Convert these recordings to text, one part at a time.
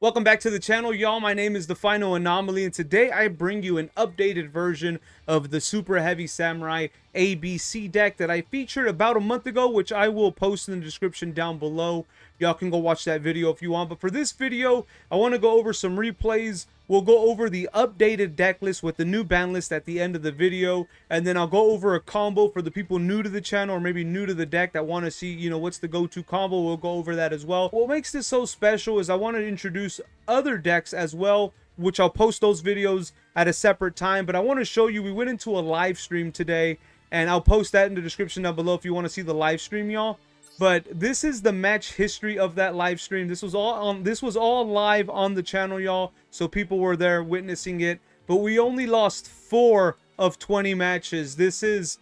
Welcome back to the channel, y'all. My name is the Final Anomaly, and today I bring you an updated version of the Super Heavy Samurai ABC deck that I featured about a month ago, which I will post in the description down below. Y'all can go watch that video if you want. But for this video, I want to go over some replays. We'll go over the updated deck list with the new ban list at the end of the video. And then I'll go over a combo for the people new to the channel or maybe new to the deck that want to see, you know, what's the go-to combo. We'll go over that as well. What makes this so special is I want to introduce other decks as well, which I'll post those videos at a separate time. But I want to show you, we went into a live stream today, and I'll post that in the description down below if you want to see the live stream, y'all. But this is the match history of that live stream. This was all live on the channel, y'all. So people were there witnessing it. But we only lost 4 of 20 matches. This is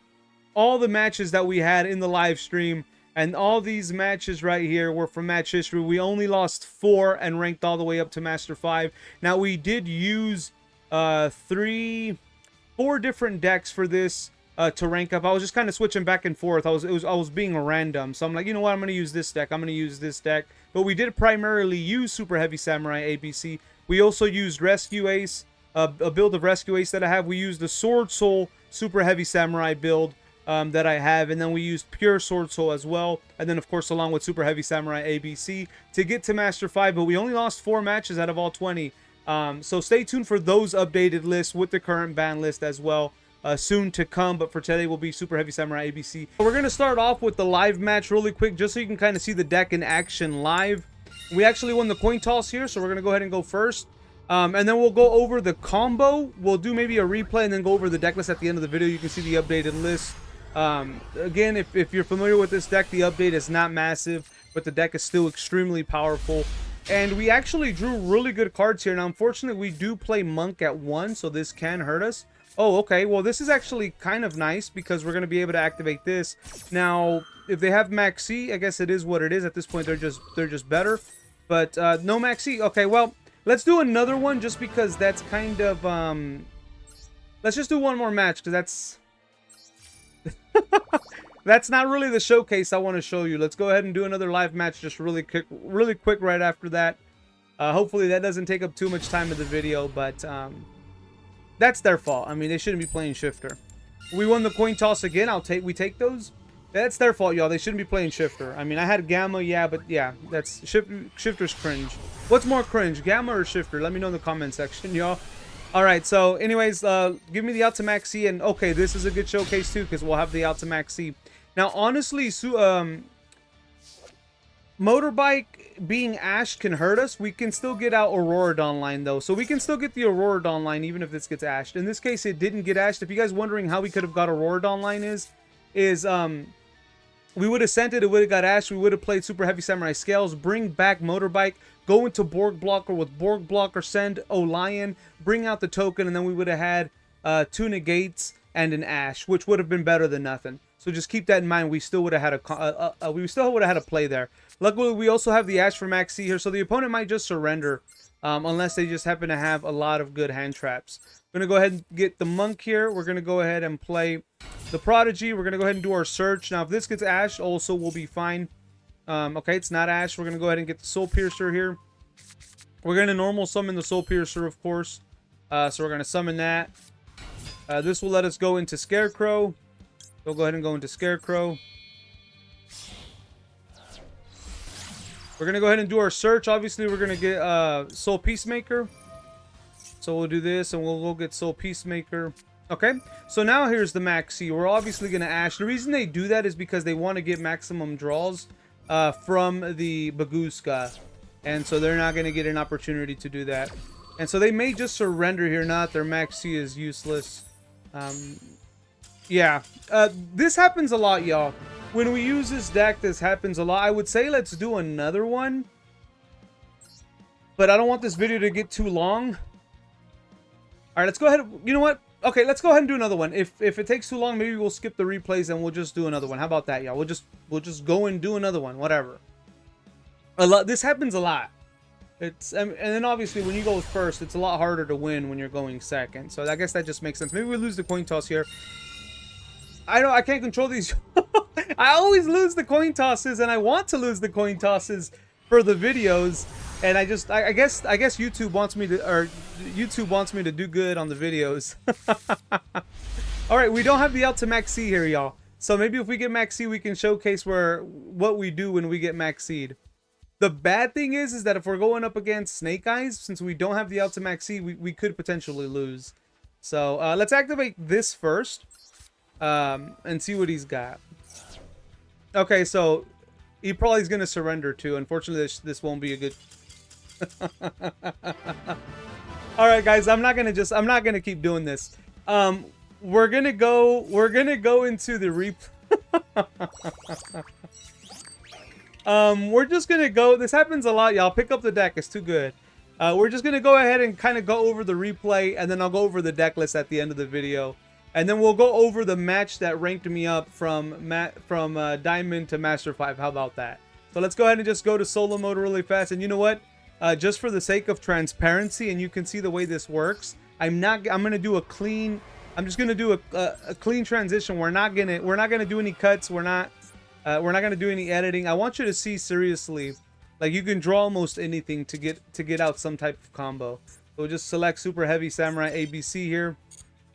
all the matches that we had in the live stream. And all these matches right here were from match history. We only lost 4 and ranked all the way up to Master 5. Now we did use 4 different decks for this. To rank up. I was just kind of switching back and forth. I was being random. So I'm like, you know what? I'm going to use this deck. I'm going to use this deck. But we did primarily use Super Heavy Samurai ABC. We also used Rescue Ace, a build of Rescue Ace that I have. We used the Sword Soul Super Heavy Samurai build that I have. And then we used Pure Sword Soul as well. And then, of course, along with Super Heavy Samurai ABC to get to Master 5. But we only lost 4 matches out of all 20. So stay tuned for those updated lists with the current ban list as well. Soon to come, but for today will be Super Heavy Samurai ABC. We're going to start off with the live match really quick, just so you can kind of see the deck in action live. We actually won the coin toss here, so we're going to go ahead and go first. And then we'll go over the combo. We'll do maybe a replay and then go over the deck list at the end of the video. You can see the updated list. Again, if you're familiar with this deck, the update is not massive, but the deck is still extremely powerful. And we actually drew really good cards here. Now, unfortunately, we do play Monk at 1, so this can hurt us. Oh, okay. Well, this is actually kind of nice because we're going to be able to activate this. Now, if they have Maxi, I guess it is what it is. At this point, they're just better. But no Maxi. Okay, well, let's do another one just because that's kind of let's just do one more match because that's that's not really the showcase I want to show you. Let's go ahead and do another live match just really quick right after that. Hopefully that doesn't take up too much time of the video, but that's their fault. I mean, they shouldn't be playing Shifter. We won the coin toss again. We take those. That's their fault, y'all. They shouldn't be playing Shifter. I mean, I had Gamma, yeah, but yeah, that's Shifter's cringe. What's more cringe, Gamma or Shifter? Let me know in the comment section, y'all. All right, so anyways, give me the Ultimax C, and okay, this is a good showcase too because we'll have the Ultimax C. Now, honestly, Motorbike being ashed can hurt us. We can still get out Aurora Dawnline though, so we can still get the Aurora Dawnline even if this gets ashed. In this case, it didn't get ashed. If you guys wondering how we could have got Aurora Dawnline is we would have sent it. It would have got ashed. We would have played Super Heavy Samurai Scales, bring back Motorbike, go into Borg Blocker with Borg Blocker, send Olion, bring out the token, and then we would have had 2 negates and an ash, which would have been better than nothing. So just keep that in mind. We still would have had a play there. Luckily, we also have the Ash for Max C here, so the opponent might just surrender unless they just happen to have a lot of good hand traps. We're going to go ahead and get the Monk here. We're going to go ahead and play the Prodigy. We're going to go ahead and do our search. Now, if this gets Ash, also we'll be fine. Okay, it's not Ash. We're going to go ahead and get the Soul Piercer here. We're going to normal summon the Soul Piercer, of course. So we're going to summon that. This will let us go into Scarecrow. We'll go ahead and go into Scarecrow. We're going to go ahead and do our search. Obviously, we're going to get Soul Peacemaker. So we'll do this, and we'll go get Soul Peacemaker. Okay, so now here's the Maxi. We're obviously going to Ash. The reason they do that is because they want to get maximum draws from the Baguska. And so they're not going to get an opportunity to do that. And so they may just surrender here. Not their Maxi is useless. Yeah, this happens a lot, y'all. When we use this deck, this happens a lot. I would say let's do another one. But I don't want this video to get too long. Alright, let's go ahead. You know what? Okay, let's go ahead and do another one. If it takes too long, maybe we'll skip the replays and we'll just do another one. How about that, y'all? We'll just go and do another one. Whatever. This happens a lot. And then obviously when you go first, it's a lot harder to win when you're going second. So I guess that just makes sense. Maybe we lose the coin toss here. I can't control these. I always lose the coin tosses, and I want to lose the coin tosses for the videos. And I guess YouTube wants me to, or YouTube wants me to do good on the videos. All right, we don't have the Ultra Max C here, y'all. So maybe if we get Max C, we can showcase what we do when we get Max Seed. The bad thing is that if we're going up against Snake Eyes, since we don't have the Ultra Max C, we could potentially lose. So let's activate this first, and see what he's got. Okay, so he probably is gonna surrender too. Unfortunately, this won't be a good. All right, guys, I'm not gonna keep doing this. We're gonna go into the replay. We're just gonna go. This happens a lot, y'all. Pick up the deck. It's too good. We're just gonna go ahead and kind of go over the replay, and then I'll go over the deck list at the end of the video, and then we'll go over the match that ranked me up from Diamond to Master 5. How about that? So let's go ahead and just go to solo mode really fast. And you know what? Just for the sake of transparency, and you can see the way this works, I'm gonna do a clean. I'm just gonna do a clean transition. We're not gonna do any cuts. We're not gonna do any editing. I want you to see seriously, like, you can draw almost anything to get out some type of combo. So we'll just select Super Heavy Samurai ABC here,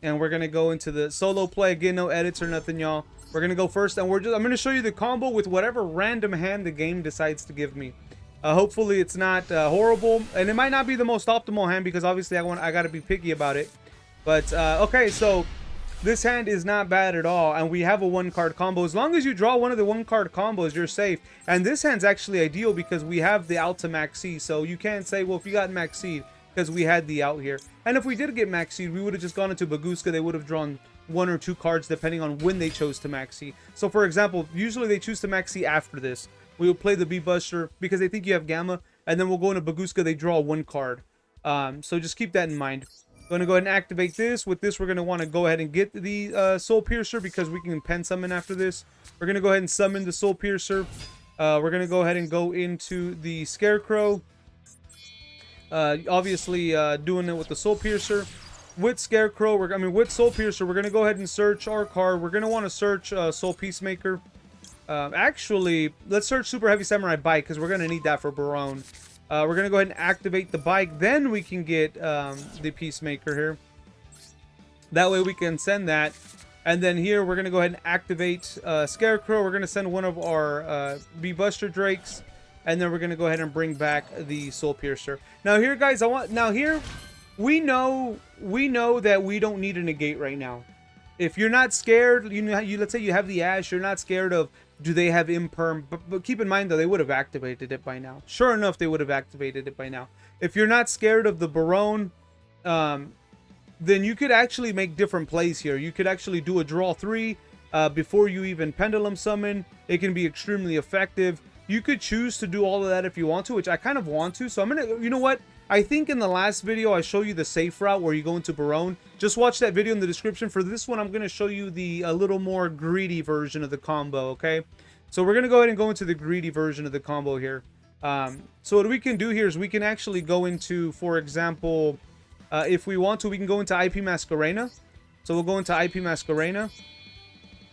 and we're gonna go into the solo play again. No edits or nothing, y'all. We're gonna go first, and I'm gonna show you the combo with whatever random hand the game decides to give me. Hopefully it's not horrible, and it might not be the most optimal hand because obviously I gotta be picky about it. But okay, so this hand is not bad at all, and we have a one-card combo. As long as you draw one of the one-card combos, you're safe. And this hand's actually ideal because we have the Ultra Max C, so you can't say, well, if you got Max Seed, because we had the out here. And if we did get Max Seed, we would have just gone into Baguska. They would have drawn one or two cards depending on when they chose to Max C. So for example, usually they choose to Max C after this. We will play the B-Buster because they think you have Gamma, and then we'll go into Baguska. They draw one card. So just keep that in mind. Going to go ahead and activate this. With this, we're going to want to go ahead and get the Soul Piercer because we can pen summon after this. We're going to go ahead and summon the Soul Piercer. We're going to go ahead and go into the Scarecrow. Obviously, doing it with the Soul Piercer. With Scarecrow, with Soul Piercer, we're going to go ahead and search our card. We're going to want to search Soul Peacemaker. Actually, let's search Super Heavy Samurai Bike because we're going to need that for Barone. We're going to go ahead and activate the bike. Then we can get the Peacemaker here. That way we can send that. And then here we're going to go ahead and activate Scarecrow. We're going to send one of our B-Buster Drakes. And then we're going to go ahead and bring back the Soul Piercer. Now here, guys, we know that we don't need a negate right now. If you're not scared, let's say you have the Ash, you're not scared of, do they have Imperm? But keep in mind, though, they would have activated it by now. Sure enough, they would have activated it by now. If you're not scared of the Barone, then you could actually make different plays here. You could actually do a draw 3 before you even Pendulum Summon. It can be extremely effective. You could choose to do all of that if you want to, which I kind of want to. So I'm going to, you know what? I think in the last video, I show you the safe route where you go into Barone. Just watch that video in the description. For this one, I'm going to show you the a little more greedy version of the combo, okay? So we're going to go ahead and go into the greedy version of the combo here. So what we can do here is we can actually go into, for example, if we want to, we can go into IP Masquerena. So we'll go into IP Masquerena.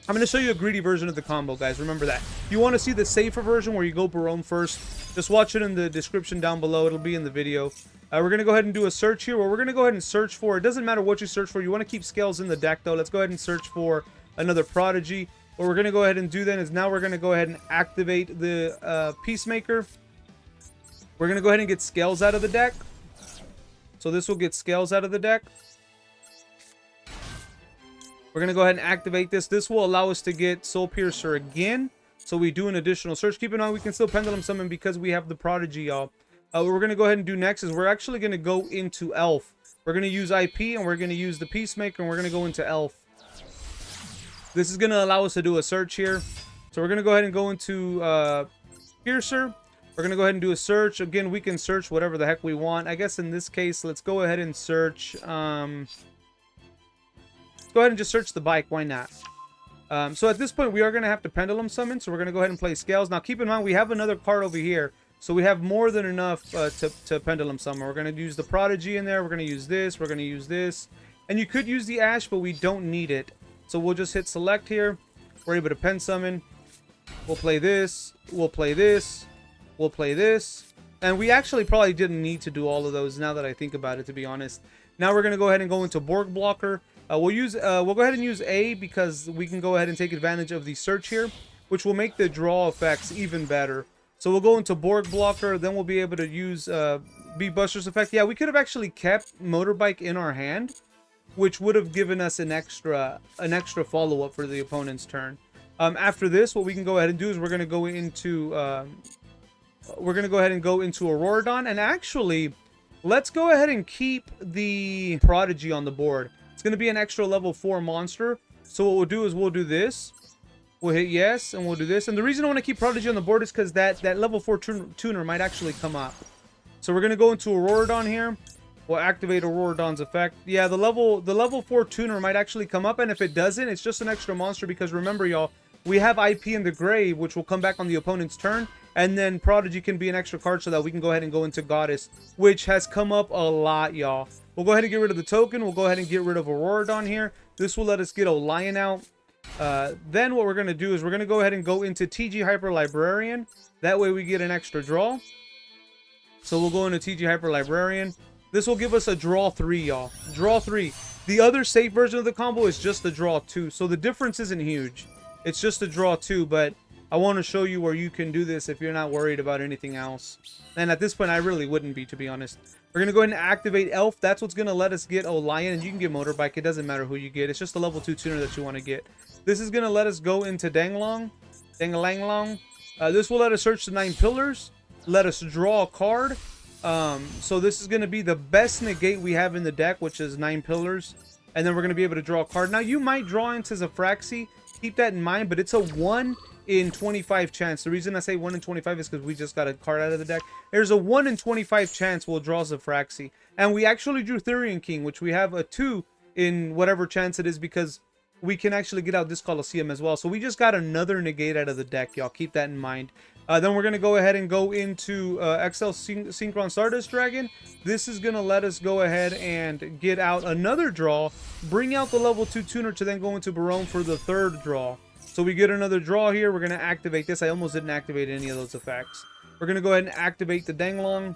I'm going to show you a greedy version of the combo, guys. Remember that. If you want to see the safer version where you go Barone first, just watch it in the description down below. It'll be in the video. We're going to go ahead and do a search here where we're going to go ahead and search for, it doesn't matter what you search for. You want to keep scales in the deck, though. Let's go ahead and search for another Prodigy. What we're going to go ahead and do then is now we're going to go ahead and activate the Peacemaker. We're going to go ahead and get scales out of the deck. So this will get scales out of the deck. We're going to go ahead and activate this. This will allow us to get Soul Piercer again. So we do an additional search. Keep in mind, we can still Pendulum Summon because we have the Prodigy, y'all. What we're going to go ahead and do next is we're actually going to go into Elf. We're going to use IP and we're going to use the Peacemaker and we're going to go into Elf. This is going to allow us to do a search here. So we're going to go ahead and go into Piercer. We're going to go ahead and do a search. Again, we can search whatever the heck we want. I guess in this case, let's go ahead and search... go ahead and just search the bike. Why not? So at this point, we are going to have to Pendulum Summon. So we're going to go ahead and play Scales. Now, keep in mind, we have another card over here. So we have more than enough to Pendulum Summon. We're going to use the Prodigy in there. We're going to use this. We're going to use this. And you could use the Ash, but we don't need it. So we'll just hit Select here. We're able to Pen Summon. We'll play this. We'll play this. We'll play this. And we actually probably didn't need to do all of those now that I think about it, to be honest. Now we're going to go ahead and go into Borg Blocker. We'll go ahead and use A because we can go ahead and take advantage of the search here, which will make the draw effects even better. So we'll go into Borg Blocker, then we'll be able to use B Buster's effect. Yeah, we could have actually kept Motorbike in our hand, which would have given us an extra follow-up for the opponent's turn. After this, what we can go ahead and do is we're going to go into Auroradon, and actually, let's go ahead and keep the Prodigy on the board. It's going to be an extra level 4 monster. So what we'll do is we'll do this. We'll hit yes, and we'll do this. And the reason I want to keep Prodigy on the board is because that level 4 tuner might actually come up. So we're going to go into Auroradon here. We'll activate Auroradon's effect. Yeah, the level 4 tuner might actually come up, and if it doesn't, it's just an extra monster because remember, y'all, we have IP in the grave, which will come back on the opponent's turn, and then Prodigy can be an extra card so that we can go ahead and go into Goddess, which has come up a lot, y'all. We'll go ahead and get rid of the token. We'll go ahead and get rid of Auroradon here. This will let us get Lion out. Then what we're going to do is we're going to go ahead and go into TG Hyper Librarian. That way we get an extra draw. So we'll go into TG Hyper Librarian. This will give us a draw 3, y'all. Draw 3. The other safe version of the combo is just a draw 2. So the difference isn't huge. It's just a draw 2, but I want to show you where you can do this if you're not worried about anything else. And at this point, I really wouldn't be, to be honest. We're going to go ahead and activate Elf. That's what's going to let us get Lion, and you can get Motorbike. It doesn't matter who you get. It's just a level 2 tuner that you want to get. This is going to let us go into Danglong. This will let us search the 9 pillars. Let us draw a card. So this is going to be the best negate we have in the deck, which is 9 pillars. And then we're going to be able to draw a card. Now, you might draw into Zaphraxi. Keep that in mind, but it's a 1 in 25 chance. The reason I say 1 in 25 is because we just got a card out of the deck. There's a 1 in 25 chance we'll draw Zaphraxi. And we actually drew Therian King, which we have a 2 in whatever chance it is because we can actually get out this Colosseum as well. So we just got another negate out of the deck, y'all. Keep that in mind. Then we're going to go ahead and go into XL Synchron Stardust Dragon. This is going to let us go ahead and get out another draw. Bring out the level 2 tuner to then go into Barone for the 3rd draw. So we get another draw here. We're going to activate this. I almost didn't activate any of those effects. We're going to go ahead and activate the Danglong.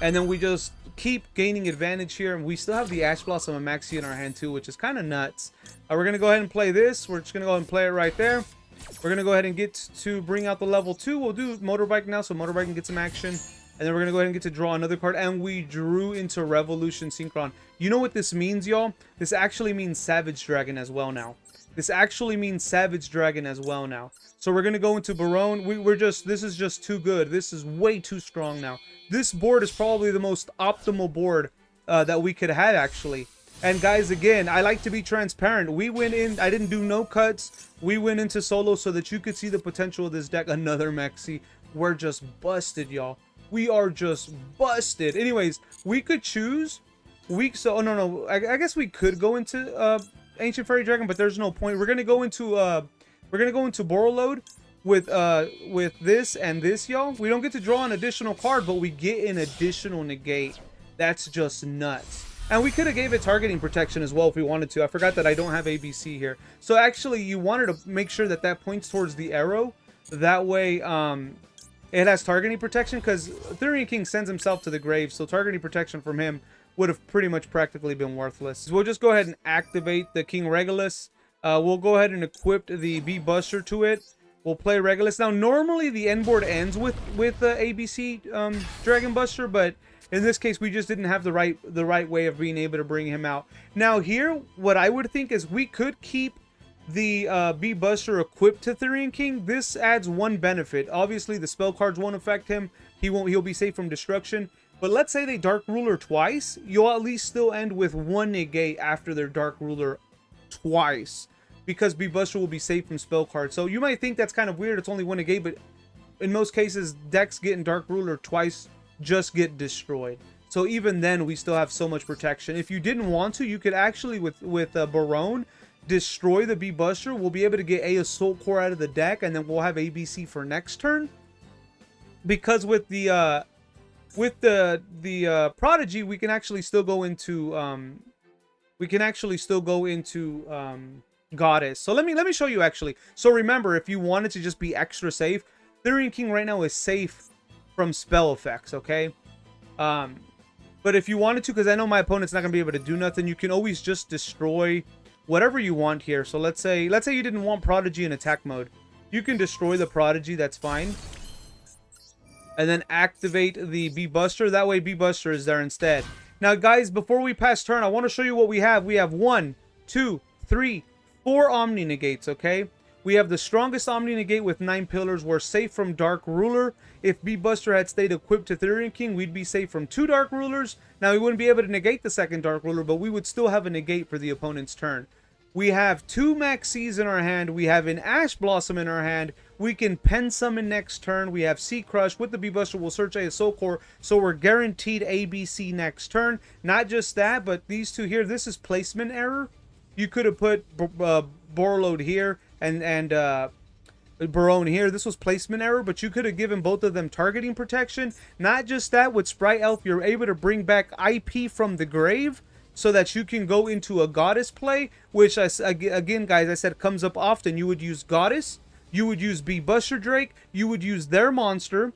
And then we just keep gaining advantage here. And we still have the Ash Blossom and Maxi in our hand too, which is kind of nuts. We're going to go ahead and play this. We're just going to go ahead and play it right there. We're going to go ahead and get to bring out the level 2. We'll do Motorbike now, so Motorbike can get some action. And then we're going to go ahead and get to draw another card. And we drew into Revolution Synchron. You know what this means, y'all? This actually means Savage Dragon as well now. This actually means Savage Dragon as well now. So we're going to go into Barone. This is just too good. This is way too strong now. This board is probably the most optimal board that we could have, actually. And guys, again, I like to be transparent. We went in, I didn't do no cuts. We went into solo so that you could see the potential of this deck. Another Maxi. We're just busted, y'all. We are just busted. Anyways, we could choose. I guess we could go into Ancient Fairy Dragon, but there's no point. We're gonna go into Borreload with this and this, y'all. We don't get to draw an additional card, but we get an additional negate. That's just nuts. And we could have gave it targeting protection as well if we wanted to. I forgot that I don't have ABC here. So actually, you wanted to make sure that that points towards the arrow. That way, it has targeting protection because Therian King sends himself to the grave. So targeting protection from him would have pretty much practically been worthless. So we'll just go ahead and activate the King Regulus. We'll go ahead and equip the B Buster to it. We'll play Regulus. Now, normally the end board ends with ABC Dragon Buster, but in this case, we just didn't have the right way of being able to bring him out. Now here, what I would think is we could keep the B Buster equipped to Therian King. This adds one benefit. Obviously, the spell cards won't affect him. He'll be safe from destruction. But let's say they Dark Ruler twice, you'll at least still end with one negate after their Dark Ruler twice, because B Buster will be safe from spell cards. So you might think that's kind of weird. It's only one negate, but in most cases, decks getting Dark Ruler twice just get destroyed. So even then, we still have so much protection. If you didn't want to, you could actually with Barone destroy the B Buster. We'll be able to get a Assault Core out of the deck, and then we'll have ABC for next turn. Because with the Prodigy, we can actually still go into Goddess. So let me show you actually. So remember, if you wanted to just be extra safe, Therian King right now is safe from spell effects, okay? But if you wanted to, because I know my opponent's not going to be able to do nothing, you can always just destroy whatever you want here. So let's say you didn't want Prodigy in attack mode. You can destroy the Prodigy, that's fine. And then activate the B-Buster. That way B-Buster is there instead. Now, guys, before we pass turn, I want to show you what we have. We have 1, 2, 3, 4 Omni Negates, okay? We have the strongest Omni Negate with 9 pillars. We're safe from Dark Ruler. If B-Buster had stayed equipped to Therian King, we'd be safe from 2 Dark Rulers. Now, we wouldn't be able to negate the second Dark Ruler, but we would still have a negate for the opponent's turn. We have 2 Maxis in our hand. We have an Ash Blossom in our hand. We can Pen Summon next turn. We have Sea Crush. With the B-Buster, we'll search a Soul Core, so we're guaranteed ABC next turn. Not just that, but these two here, this is placement error. You could have put Borreload here and Barone here. This was placement error, but you could have given both of them targeting protection. Not just that, with Sprite Elf, you're able to bring back IP from the grave so that you can go into a Goddess play, which, again, guys, I said comes up often. You would use Goddess, you would use B-Buster Drake, you would use their monster,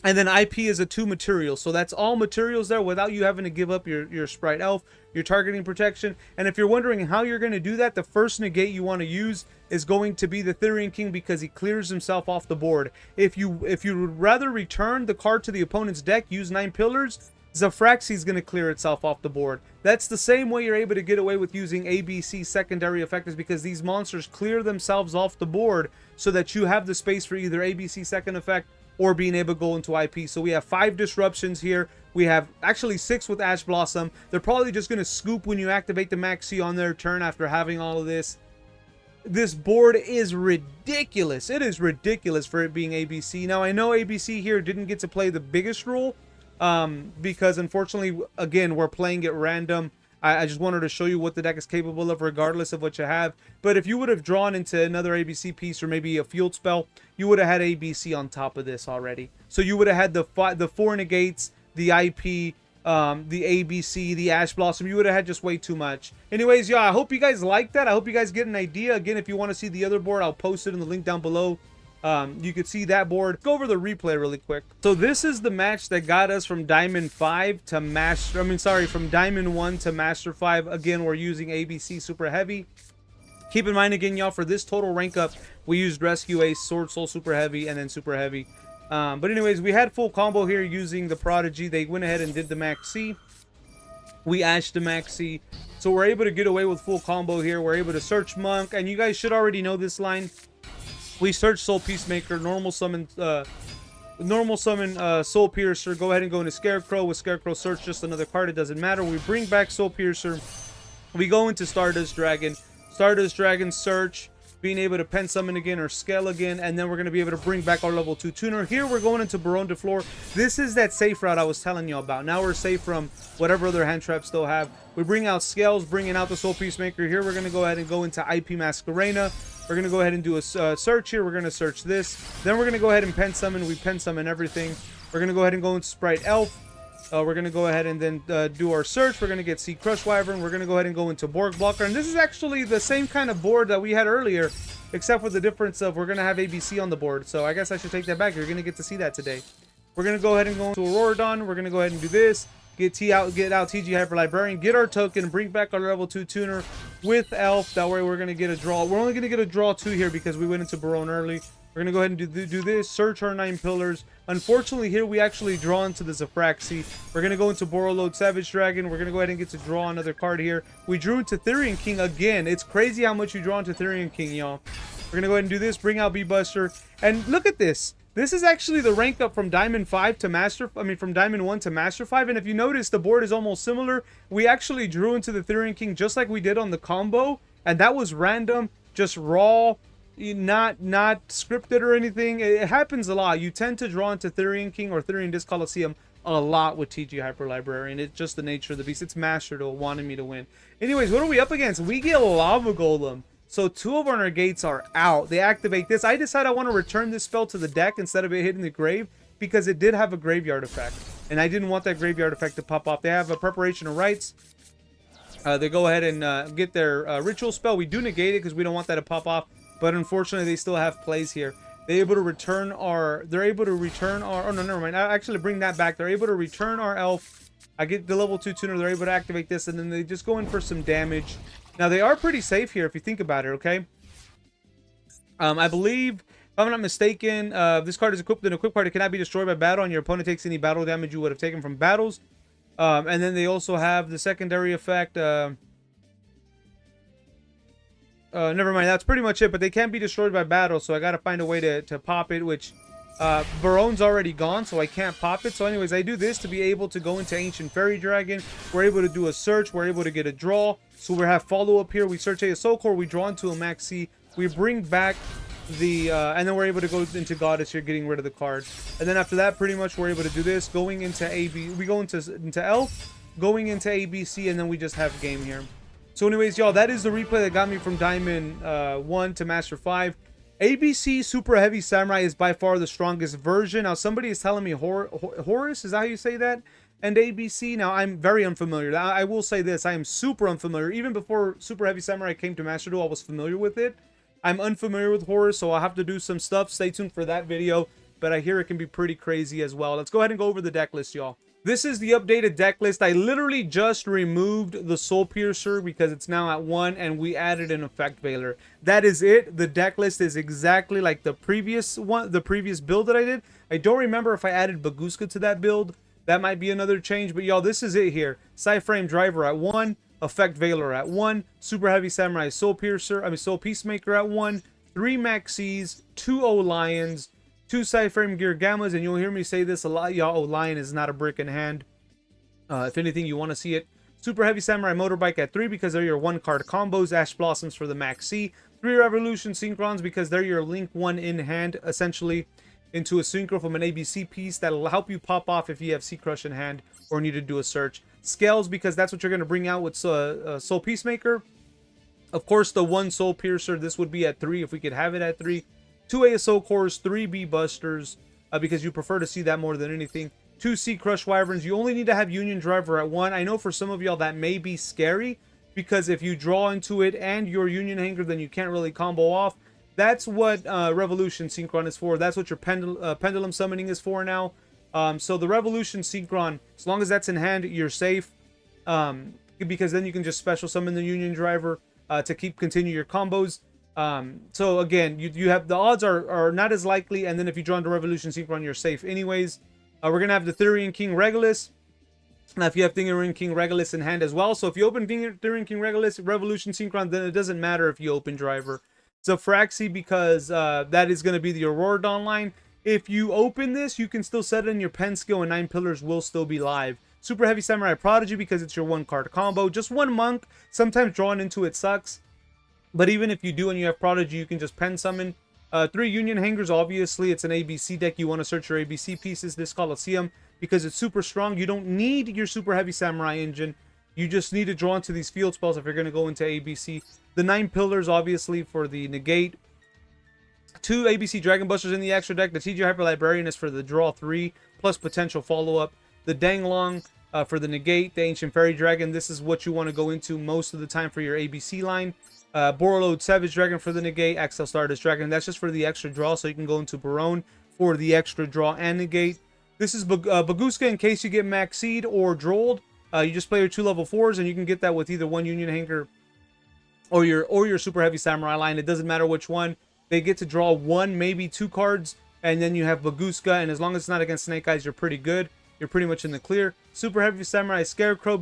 and then IP is a 2 material. So that's all materials there without you having to give up your Sprite Elf, your targeting protection. And if you're wondering how you're going to do that, the first negate you want to use is going to be the Therian King, because he clears himself off the board. If you would rather return the card to the opponent's deck, use 9 pillars, Zaphraxi is going to clear itself off the board. That's the same way you're able to get away with using ABC secondary effectors, because these monsters clear themselves off the board so that you have the space for either ABC second effect or being able to go into IP. So we have 5 disruptions here. We have actually 6 with Ash Blossom. They're probably just going to scoop when you activate the Maxi on their turn after having all of this. This board is ridiculous. It is ridiculous for it being ABC. Now, I know ABC here didn't get to play the biggest role because, unfortunately, again, we're playing it random. I just wanted to show you what the deck is capable of regardless of what you have. But if you would have drawn into another ABC piece or maybe a field spell, you would have had ABC on top of this already. So you would have had the 4 negates, the IP, the ABC, the Ash Blossom. You would have had just way too much. Anyways, yeah, I hope you guys like that. I hope you guys get an idea. Again, if you want to see the other board, I'll post it in the link down below. You could see that board. Go over the replay really quick. So this is the match that got us from Diamond 5 to Master, from Diamond 1 to Master 5. Again, we're using ABC Super Heavy. Keep in mind, again, y'all, for this total rank up, we used Rescue Ace, Sword Soul Super Heavy, and then Super Heavy. But anyways, we had full combo here using the Prodigy. They went ahead and did the Max C. We ashed the Max C. So we're able to get away with full combo here. We're able to search Monk, and you guys should already know this line. We search Soul Peacemaker, normal summon Soul Piercer. Go ahead and go into Scarecrow. With Scarecrow, search just another card. It doesn't matter. We bring back Soul Piercer. We go into Stardust Dragon. Stardust Dragon, search. Being able to pen summon again or scale again, and then we're going to be able to bring back our level 2 tuner. Here we're going into Baronne de Fleur. This is that safe route I was telling you about. Now we're safe from whatever other hand traps still have. We bring out Scales, bringing out the Soul Peacemaker. Here we're going to go ahead and go into IP Masquerena. We're going to go ahead and do a search here. We're going to search this. Then we're going to go ahead and pen summon. We pen summon everything. We're going to go ahead and go into Sprite Elf. We're going to go ahead and then do our search. We're going to get Sea Crush Wyvern. We're going to go ahead and go into Borg Blocker. And this is actually the same kind of board that we had earlier, except for the difference of we're going to have ABC on the board. So I guess I should take that back. You're going to get to see that today. We're going to go ahead and go into Auroradon. We're going to go ahead and do this. Get out TG Hyper Librarian. Get our token. Bring back our level 2 tuner with Elf. That way we're going to get a draw. We're only going to get a draw 2 here because we went into Baronne early. We're going to go ahead and do this. Search our 9 pillars. Unfortunately, here we actually draw into the Zaphraxi. We're going to go into Borreload Savage Dragon. We're going to go ahead and get to draw another card here. We drew into Therian King again. It's crazy how much you draw into Therian King, y'all. We're going to go ahead and do this. Bring out B-Buster. And look at this. This is actually the rank up from Diamond 5 to Master... from Diamond 1 to Master 5. And if you notice, the board is almost similar. We actually drew into the Therian King just like we did on the combo. And that was random. Just raw. Not scripted or anything. It happens a lot. You tend to draw into Therian King or Therian Disc Coliseum a lot with TG Hyper Librarian. It's just the nature of the beast. It's Master to wanting me to win. Anyways, what are we up against? We get Lava Golem. So 2 of our negates are out. They activate this. I decide I want to return this spell to the deck instead of it hitting the grave because it did have a graveyard effect. And I didn't want that graveyard effect to pop off. They have a Preparation of Rites. They go ahead and get their ritual spell. We do negate it because we don't want that to pop off. But unfortunately, they still have plays here. They're able to return our, oh no, never mind. I actually bring that back. They're able to return our elf. I get the level 2 tuner. They're able to activate this, and then they just go in for some damage. Now, they are pretty safe here if you think about it, okay? I believe, if I'm not mistaken, this card is equipped with an equipped card. It cannot be destroyed by battle, and your opponent takes any battle damage you would have taken from battles. And then they also have the secondary effect. Never mind, that's pretty much it. But they can't be destroyed by battle, so I gotta find a way to pop it, which Baron's already gone, so I can't pop it. So anyways, I do this to be able to go into Ancient Fairy Dragon. We're able to do a search. We're able to get a draw. So we have follow-up here. We search a Soul Core. We draw into a Max C. We bring back the and then we're able to go into Goddess here, getting rid of the card. And then after that, pretty much we're able to do this, going into AB, we go into Elf, going into ABC, and then we just have game here. So anyways, y'all, that is the replay that got me from Diamond 1 to Master 5. ABC Super Heavy Samurai is by far the strongest version. Now somebody is telling me horus, is that how you say that? And ABC. Now I'm very unfamiliar. I will say this, I am super unfamiliar. Even before Super Heavy Samurai came to Master Duel, I was familiar with it. I'm unfamiliar with horus, so I'll have to do some stuff. Stay tuned for that video, but I hear it can be pretty crazy as well. Let's go ahead and go over the deck list, y'all. This is the updated deck list. I literally just removed the Soul Piercer because it's now at 1, and we added an Effect Veiler. That is it. The deck list is exactly like the previous one, the previous build that I did. I don't remember if I added Baguska to that build. That might be another change, but y'all, this is it here. Side-Frame Driver at 1. Effect Veiler at 1, Super Heavy Samurai Soul Peacemaker at 1, 3 Maxis, 2 O-Lions, 2 Side-Frame Gear Gammas, and you'll hear me say this a lot, y'all, O-Lion is not a brick in hand. If anything, you want to see it. Super Heavy Samurai Motorbike at 3 because they're your 1-card combos, Ash Blossoms for the Max C, 3 Revolution Synchrons because they're your Link 1 in hand, essentially, into a Synchro from an ABC piece that'll help you pop off if you have C-Crush in hand or need to do a search. Scales because that's what you're going to bring out with Soul Peacemaker. Of course, the 1 Soul Piercer, this would be at 3 if we could have it at 3. 2 ASO Cores, 3 B Busters because you prefer to see that more than anything. 2 C Crush Wyverns. You only need to have Union Driver at 1. I know for some of y'all that may be scary because if you draw into it and your Union Hanger, then you can't really combo off. That's what Revolution Synchron is for. That's what your Pendulum Summoning is for now. So the Revolution Synchron, as long as that's in hand, you're safe. Because then you can just special summon the Union Driver to continue your combos. So again, you have the odds are not as likely, and then if you draw into Revolution Synchron, you're safe anyways. We're gonna have the Therian King Regulus. Now, if you have Therian King Regulus in hand as well, so if you open Therian King Regulus, Revolution Synchron, then it doesn't matter if you open Driver. So Phraxi, because that is gonna be the Aurora Dawn line. If you open this, you can still set it in your pen skill, and 9 Pillars will still be live. Super Heavy Samurai Prodigy because it's your 1-card combo. Just 1 Monk. Sometimes drawing into it sucks. But even if you do and you have Prodigy, you can just pen summon. 3 Union Hangers, obviously. It's an ABC deck. You want to search your ABC pieces. This Colosseum, because it's super strong. You don't need your Super Heavy Samurai engine. You just need to draw into these field spells if you're going to go into ABC. The 9 Pillars, obviously, for the negate. 2 ABC Dragon Busters in the extra deck. The TG Hyper Librarian is for the draw 3, plus potential follow-up. The Danglong for the negate. The Ancient Fairy Dragon. This is what you want to go into most of the time for your ABC line. Borreload Savage Dragon for the negate. Axel Stardust Dragon. That's just for the extra draw, so you can go into Baron for the extra draw and negate. This is Baguska in case you get Maxied or Drolled. You just play your 2 level 4s, and you can get that with either 1 Union Hanger or your Super Heavy Samurai line. It doesn't matter which one. They get to draw 1, maybe 2 cards, and then you have Baguska, and as long as it's not against Snake Eyes, you're pretty good. You're pretty much in the clear. Super Heavy Samurai Scarecrow,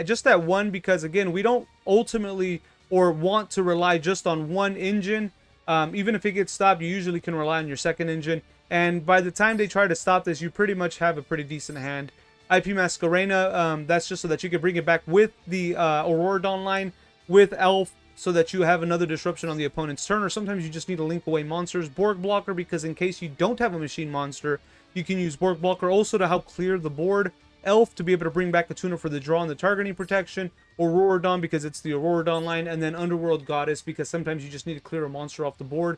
just that 1, because again, we don't ultimately or want to rely just on 1 engine. Even if it gets stopped, you usually can rely on your 2nd engine. And by the time they try to stop this, you pretty much have a pretty decent hand. IP Masquerena, that's just so that you can bring it back with the Aurora Dawn line, with Elf, so that you have another disruption on the opponent's turn, or sometimes you just need to link away monsters. Borg Blocker, because in case you don't have a machine monster, you can use Borg Blocker also to help clear the board. Elf to be able to bring back a tuner for the draw and the targeting protection. Aurora Dawn because it's the Aurora Dawn line, and then Underworld Goddess because sometimes you just need to clear a monster off the board.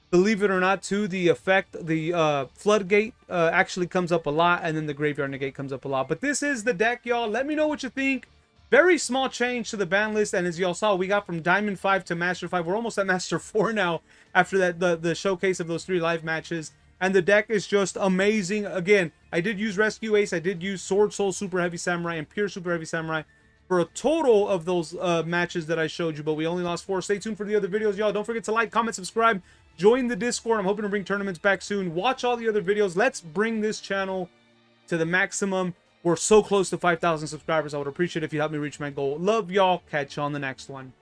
Believe it or not, too, the effect, the Floodgate actually comes up a lot, and then the Graveyard Negate comes up a lot. But this is the deck, y'all. Let me know what you think. Very small change to the ban list, and as y'all saw, we got from Diamond 5 to Master 5. We're almost at Master 4 now after that the showcase of those 3 live matches. And the deck is just amazing. Again, I did use Rescue Ace, I did use Sword Soul Super Heavy Samurai, and Pure Super Heavy Samurai for a total of those matches that I showed you, but we only lost 4. Stay tuned for the other videos, y'all. Don't forget to like, comment, subscribe, join the Discord. I'm hoping to bring tournaments back soon. Watch all the other videos. Let's bring this channel to the maximum. We're so close to 5,000 subscribers. I would appreciate it if you help me reach my goal. Love y'all. Catch you on the next one.